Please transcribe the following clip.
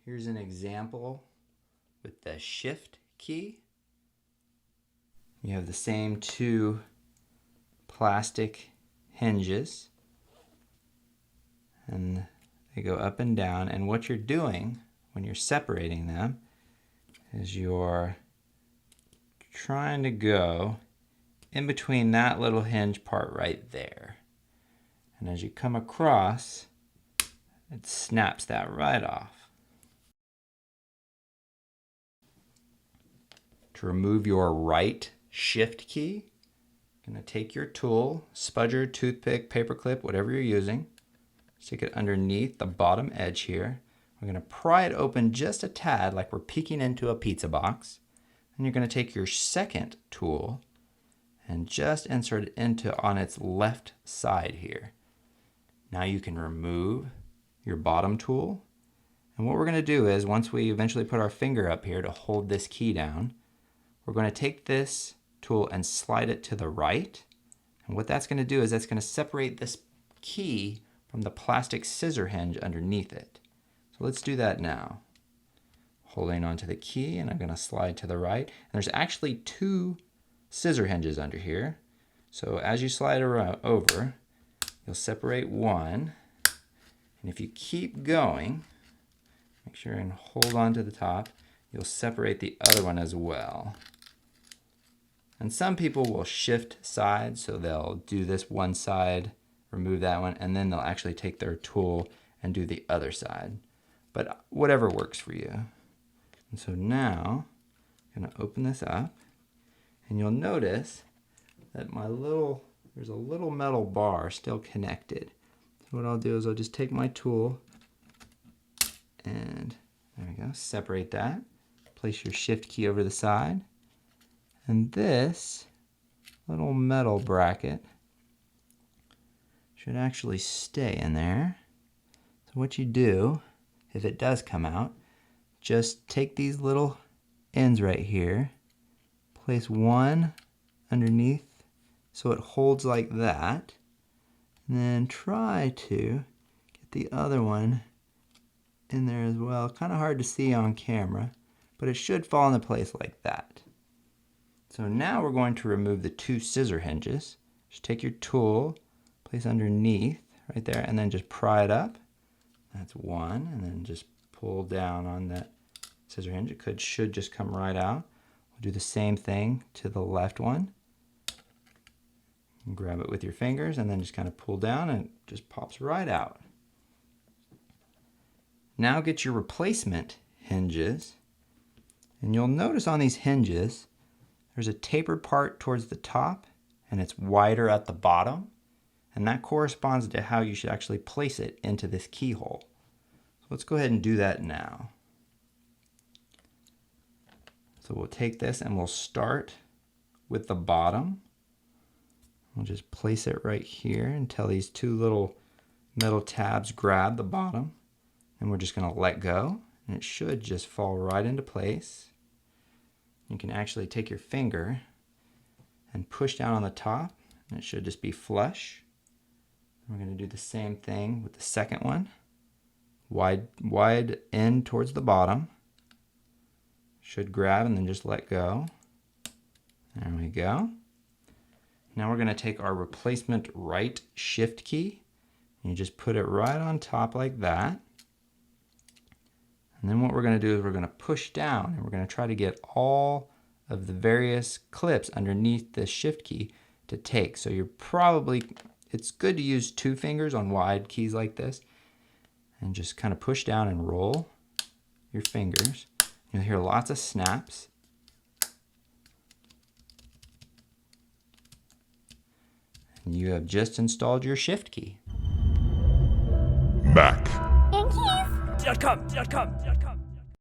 Here's an example with the Shift key. You have the same two plastic hinges, and they go up and down, and what you're doing when you're separating them is you're trying to go in between that little hinge part right there. And as you come across, it snaps that right off. To remove your right Shift key, you're going to take your tool, spudger, toothpick, paperclip, whatever you're using, stick it underneath the bottom edge here. We're going to pry it open just a tad like we're peeking into a pizza box. And you're going to take your second tool and just insert it into on its left side here. Now you can remove your bottom tool. And what we're going to do is, once we eventually put our finger up here to hold this key down, we're going to take this tool and slide it to the right. And what that's going to do is that's going to separate this key from the plastic scissor hinge underneath it. So let's do that now. Holding onto the key, and I'm going to slide to the right. And there's actually two scissor hinges under here. So as you slide around over, you'll separate one. And if you keep going, make sure and hold on to the top, you'll separate the other one as well. And some people will shift sides, so they'll do this one side, remove that one, and then they'll actually take their tool and do the other side. But whatever works for you. And so now, I'm going to open this up, and you'll notice that there's a little metal bar still connected. So what I'll do is I'll just take my tool, and there we go, separate that. Place your Shift key over the side. And this little metal bracket should actually stay in there. So what you do, if it does come out, just take these little ends right here, place one underneath so it holds like that, and then try to get the other one in there as well. Kind of hard to see on camera, but it should fall into place like that. So now we're going to remove the two scissor hinges. Just take your tool, place underneath right there, and then just pry it up. That's one, and then just pull down on that scissor hinge. It should just come right out. We'll do the same thing to the left one. And grab it with your fingers, and then just kind of pull down, and it just pops right out. Now get your replacement hinges, and you'll notice on these hinges, there's a tapered part towards the top, and it's wider at the bottom, and that corresponds to how you should actually place it into this keyhole. So let's go ahead and do that now. So we'll take this and we'll start with the bottom. We'll just place it right here until these two little metal tabs grab the bottom, and we're just going to let go, and it should just fall right into place. You can actually take your finger and push down on the top, and it should just be flush. We're going to do the same thing with the second one. Wide end towards the bottom. Should grab and then just let go. There we go. Now we're going to take our replacement right Shift key, and you just put it right on top like that. And then what we're going to do is we're going to push down, and we're going to try to get all of the various clips underneath the Shift key to take. So it's good to use two fingers on wide keys like this, and just kind of push down and roll your fingers. You'll hear lots of snaps. And you have just installed your Shift key. Mac. And keys.